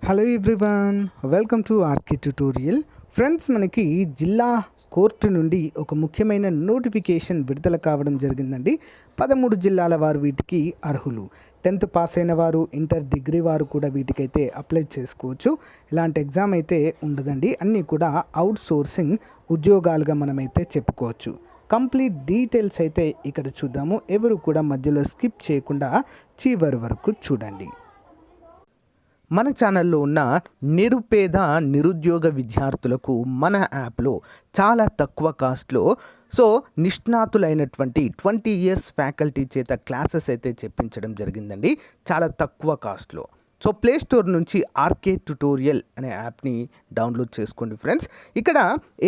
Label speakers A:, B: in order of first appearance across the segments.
A: Hello everyone, welcome to RK tutorial. Friends, మనకి జిల్లా court నుండి ఒక ముఖ్యమైన నోటిఫికేషన్ విడుదల కావడం జరిగిందండి. 13 జిల్లాల వారు వీటికి అర్హులు. 10th పాస్ అయిన వారు, ఇంటర్ డిగ్రీ వారు కూడా వీటికైతే అప్లై చేసుకోవచ్చు. ఇలాంటి ఎగ్జామ్ అయితే ఉండదండి. అన్నీ కూడా అవుట్ సోర్సింగ్ ఉద్యోగాలుగా మనమైతే చెప్పుకోవచ్చు. కంప్లీట్ డీటెయిల్స్ అయితే ఇక్కడ చూద్దాము. ఎవరు కూడా మధ్యలో స్కిప్ చేయకుండా చివరి వరకు చూడండి. మన ఛానల్లో ఉన్న నిరుద్యోగ విద్యార్థులకు మన యాప్లో చాలా తక్కువ కాస్ట్లో నిష్ణాతులైనటువంటి 20 years ఫ్యాకల్టీ చేత క్లాసెస్ అయితే చెప్పించడం జరిగిందండి. చాలా తక్కువ కాస్ట్లో. ప్లే స్టోర్ నుంచి ఆర్కే ట్యుటోరియల్ అనే యాప్ని డౌన్లోడ్ చేసుకోండి ఫ్రెండ్స్. ఇక్కడ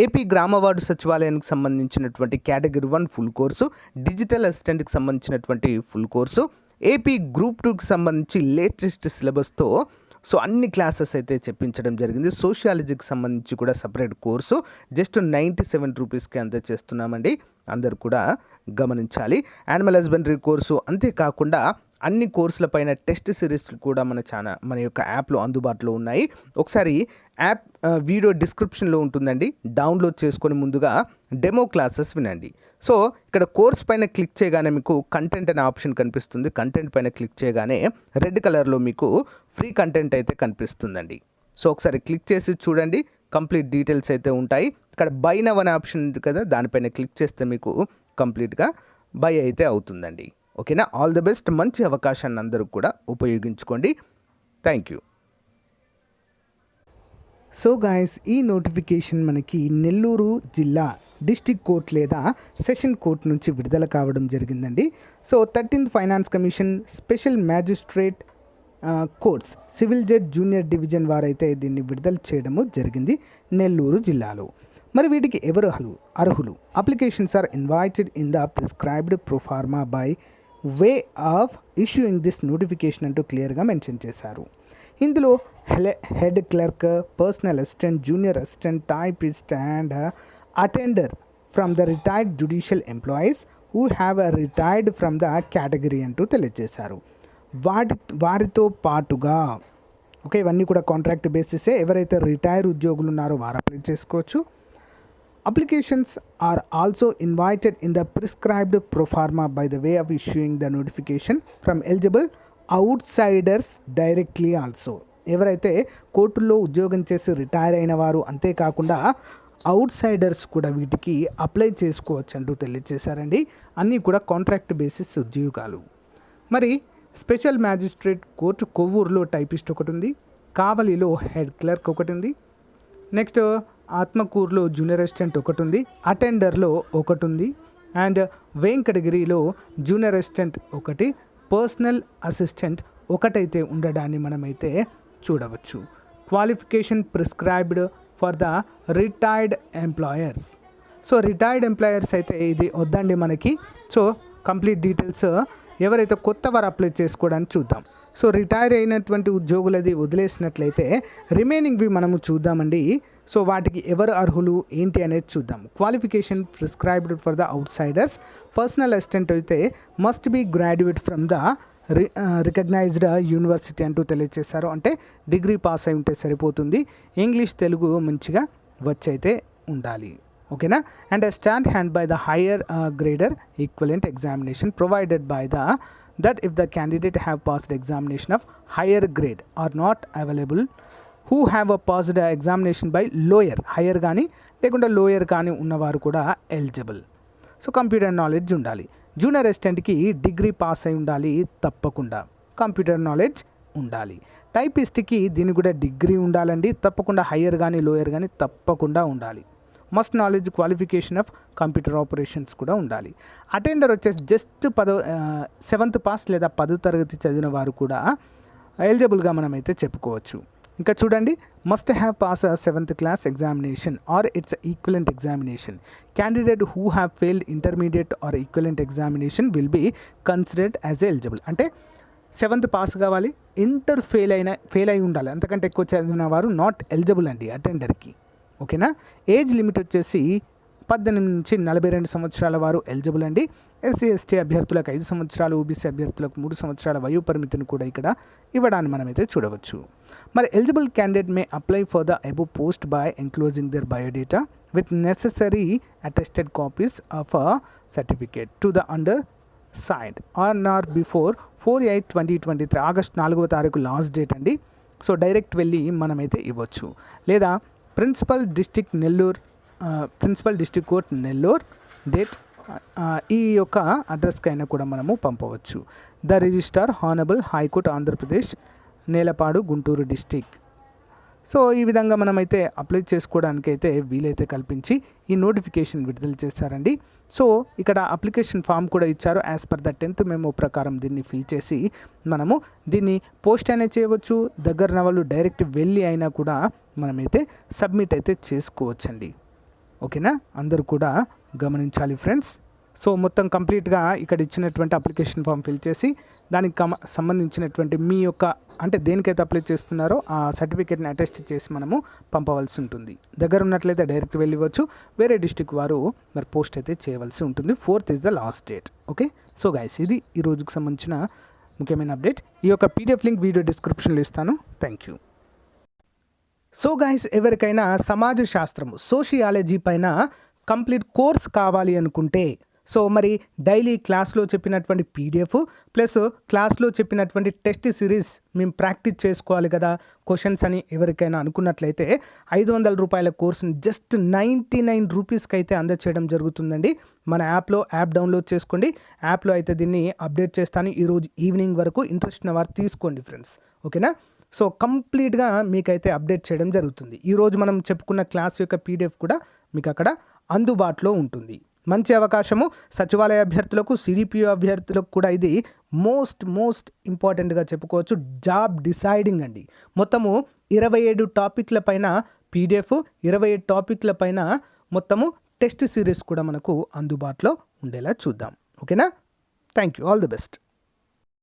A: ఏపీ గ్రామ వార్డు సచివాలయానికి సంబంధించినటువంటి కేటగిరీ 1 ఫుల్ కోర్సు, డిజిటల్ అసిస్టెంట్కి సంబంధించినటువంటి ఫుల్ కోర్సు, ఏపీ గ్రూప్ 2కి సంబంధించి లేటెస్ట్ సిలబస్తో అన్ని క్లాసెస్ అయితే చెప్పించడం జరిగింది. సోషియాలజీకి సంబంధించి కూడా సపరేట్ కోర్సు జస్ట్ 97 రూపీస్కి అందజేస్తున్నామండి. అందరు కూడా గమనించాలి. యానిమల్ హస్బెండరీ కోర్సు, అంతేకాకుండా అన్ని కోర్సుల పైన టెస్ట్ సిరీస్ కూడా మన యొక్క యాప్లో అందుబాటులో ఉన్నాయి. ఒకసారి యాప్ వీడియో డిస్క్రిప్షన్లో ఉంటుందండి. డౌన్లోడ్ చేసుకొని ముందుగా డెమో క్లాసెస్ వినండి. ఇక్కడ కోర్స్ పైన క్లిక్ చేయగానే మీకు కంటెంట్ అనే ఆప్షన్ కనిపిస్తుంది. కంటెంట్ పైన క్లిక్ చేయగానే రెడ్ కలర్లో మీకు ఫ్రీ కంటెంట్ అయితే కనిపిస్తుందండి. ఒకసారి క్లిక్ చేసి చూడండి. కంప్లీట్ డీటెయిల్స్ అయితే ఉంటాయి. ఇక్కడ బై నవ్ అనే ఆప్షన్ ఉంది కదా, దానిపైన క్లిక్ చేస్తే మీకు కంప్లీట్గా బై అయితే అవుతుందండి. ఓకేనా? All the best. మంచి అవకాశాన్ని అందరూ కూడా ఉపయోగించుకోండి. Thank you. గాయస్, ఈ నోటిఫికేషన్ మనకి నెల్లూరు జిల్లా డిస్ట్రిక్ట్ కోర్ట్ లేదా సెషన్ కోర్ట్ నుంచి విడుదల కావడం జరిగిందండి. 13th finance commission special magistrate courts civil judge junior division వారైతే దీన్ని విడుదల చేయడము జరిగింది నెల్లూరు జిల్లాలో. మరి వీటికి ఎవరు అర్హులు? Applications are invited in the prescribed proforma by way of issuing this notification అంటూ క్లియర్గా మెన్షన్ చేశారు. ఇందులో head clerk, personal assistant, junior assistant, typist and attender from the retired judicial employees who have retired from the category అంటూ తెలియజేశారు. వారితో పాటుగా ఇవన్నీ కూడా కాంట్రాక్ట్ బేసిసే. ఎవరైతే రిటైర్ ఉద్యోగులు ఉన్నారో వారు అప్లై చేసుకోవచ్చు. Applications are also invited in the prescribed proforma by the way of issuing the notification from eligible outsiders directly also. ఎవరైతే కోర్టుల్లో ఉద్యోగం చేసి రిటైర్ అయిన వారు, అంతేకాకుండా అవుట్ సైడర్స్ కూడా వీటికి అప్లై చేసుకోవచ్చు అంటూ తెలియజేశారండి. అన్నీ కూడా కాంట్రాక్ట్ బేసిస్ ఉద్యోగాలు. మరి స్పెషల్ మ్యాజిస్ట్రేట్ కోర్టు కొవ్వూరులో టైపిస్ట్ ఒకటి ఉంది, కావలిలో హెడ్ క్లర్క్ ఒకటి ఉంది, నెక్స్ట్ ఆత్మకూరులో జూనియర్ అసిస్టెంట్ ఒకటి ఉంది, అటెండర్లో ఒకటి ఉంది, అండ్ వెంకటగిరిలో జూనియర్ అసిస్టెంట్ ఒకటి, పర్సనల్ అసిస్టెంట్ ఒకటైతే ఉండడాన్ని మనమైతే చూడవచ్చు. Qualification prescribed for the retired employers. Retired employers అయితే ఇది వద్దండి మనకి. కంప్లీట్ డీటెయిల్స్ ఎవరైతే కొత్త వారు అప్లై చేసుకోవడానికి చూద్దాం. రిటైర్ అయినటువంటి ఉద్యోగులది వదిలేసినట్లయితే రిమైనింగ్వి మనము చూద్దామండి. వాటికి ఎవరు అర్హులు ఏంటి అనేది చూద్దాం. Qualification prescribed for the outsiders. Personal assistant అయితే must be graduate from the recognised university అంటూ తెలియజేశారు. అంటే డిగ్రీ పాస్ అయి ఉంటే సరిపోతుంది. ఇంగ్లీష్, తెలుగు మంచిగా వచ్చైతే ఉండాలి. ఓకేనా? And stand hand by the higher grader equivalent examination provided by the that if the candidate have passed examination of higher grade are not available who have a passed examination by lower, higher కానీ లేకుండా lower కానీ ఉన్నవారు కూడా eligible. Computer knowledge ఉండాలి. Junior అసిస్టెంట్కి degree pass అయి ఉండాలి తప్పకుండా. Computer knowledge ఉండాలి. టైపిస్ట్కి దీనికి కూడా డిగ్రీ ఉండాలండి తప్పకుండా. హయ్యర్ కానీ లోయర్ కానీ తప్పకుండా ఉండాలి. Must knowledge qualification of computer operations కూడా ఉండాలి. అటెండర్ వచ్చేసి జస్ట్ 7th పాస్ లేదా 10వ తరగతి చదివిన వారు కూడా ఎలిజిబుల్గా మనమైతే చెప్పుకోవచ్చు. ఇంకా చూడండి, must have pass 7th class examination or its equivalent examination. Candidate who have failed intermediate or equivalent examination will be considered as eligible. అంటే 7th పాస్ కావాలి, ఇంటర్ ఫెయిల్ అయి ఉండాలి. అంతకంటే ఎక్కువ చదివిన వారు నాట్ ఎలిజిబుల్ అండి అటెండర్కి. ఓకేనా? ఏజ్ లిమిట్ వచ్చేసి 18 నుంచి 42 సంవత్సరాల వారు ఎలిజిబుల్ అండి. ఎస్సీ ఎస్టీ అభ్యర్థులకు 5 సంవత్సరాలు, ఓబీసీ అభ్యర్థులకు 3 సంవత్సరాల వయో పరిమితిని కూడా ఇక్కడ ఇవ్వడాన్ని మనమైతే చూడవచ్చు. మరి eligible candidate may apply for the above post by enclosing their biodata with necessary attested copies of a certificate to the undersigned on or before 4/8/2023 August 4వ తారీఖు లాస్ట్ డేట్ అండి. సో డైరెక్ట్ వెళ్ళి మనమైతే ఇవ్వచ్చు. లేదా principal district court Nellore date ఈ యొక్క అడ్రస్కి అయినా కూడా మనము పంపవచ్చు. The registrar honourable high court Andhra Pradesh Nelapadu Guntur district. So ఈ విధంగా మనమైతే అప్లై చేసుకోవడానికైతే వీలైతే కల్పించి ఈ నోటిఫికేషన్ విడుదల చేశారండి. సో ఇక్కడ అప్లికేషన్ ఫామ్ కూడా ఇచ్చారు. As per the 10th memo ప్రకారం దీన్ని ఫిల్ చేసి మనము దీన్ని పోస్ట్ అయినా చేయవచ్చు, దగ్గర వాళ్ళు డైరెక్ట్ వెళ్ళి అయినా కూడా మనమైతే సబ్మిట్ అయితే చేసుకోవచ్చండి. ఓకేనా, అందరూ కూడా గమనించాలి ఫ్రెండ్స్. సో మొత్తం కంప్లీట్గా ఇక్కడ ఇచ్చినటువంటి అప్లికేషన్ ఫామ్ ఫిల్ చేసి దానికి సంబంధించినటువంటి మీ యొక్క అంటే దేనికైతే అప్లై చేస్తున్నారో ఆ సర్టిఫికేట్ని అటెస్ట్ చేసి మనము పంపవలసి ఉంటుంది. దగ్గర ఉన్నట్లయితే డైరెక్ట్ వెళ్ళివచ్చు, వేరే డిస్ట్రిక్ట్ వారు మరి పోస్ట్ అయితే చేయవలసి ఉంటుంది. 4th is the last date. Okay, so guys ఇది ఈ రోజుకు సంబంధించిన ముఖ్యమైన అప్డేట్. ఈ యొక్క పీడిఎఫ్ లింక్ వీడియో డిస్క్రిప్షన్లో ఇస్తాను. Thank you. సో గైస్ ఎవరికైనా సమాజ శాస్త్రము సోషియాలజీ పైన కంప్లీట్ కోర్స్ కావాలి అనుకుంటే సో మరి డైలీ క్లాస్లో చెప్పినటువంటి పీడిఎఫ్ ప్లస్ క్లాస్లో చెప్పినటువంటి టెస్ట్ సిరీస్ మేము ప్రాక్టీస్ చేసుకోవాలి కదా క్వశ్చన్స్ అని ఎవరికైనా అనుకున్నట్లయితే 500 రూపాయల కోర్సుని జస్ట్ 99 రూపీస్కి అయితే అందచేయడం జరుగుతుందండి. మన యాప్ డౌన్లోడ్ చేసుకోండి. యాప్లో అయితే దీన్ని అప్డేట్ చేస్తాను. ఈరోజు ఈవినింగ్ వరకు ఇంట్రెస్ట్ ఉన్న వారు తీసుకోండి ఫ్రెండ్స్. ఓకేనా, సో కంప్లీట్గా మీకైతే అప్డేట్ చేయడం జరుగుతుంది. ఈరోజు మనం చెప్పుకున్న క్లాస్ యొక్క పీడిఎఫ్ కూడా మీకు అక్కడ అందుబాటులో ఉంటుంది. మంచి అవకాశము సచివాలయ అభ్యర్థులకు, సిడిపిఓ అభ్యర్థులకు కూడా ఇది మోస్ట్ ఇంపార్టెంట్గా చెప్పుకోవచ్చు. జాబ్ డిసైడింగ్ అండి. మొత్తము 27 టాపిక్ల పైన పీడిఎఫ్, 27 టాపిక్ల పైన మొత్తము టెస్ట్ సిరీస్ కూడా మనకు అందుబాటులో ఉండేలా చూద్దాం. ఓకేనా, thank you, all the best.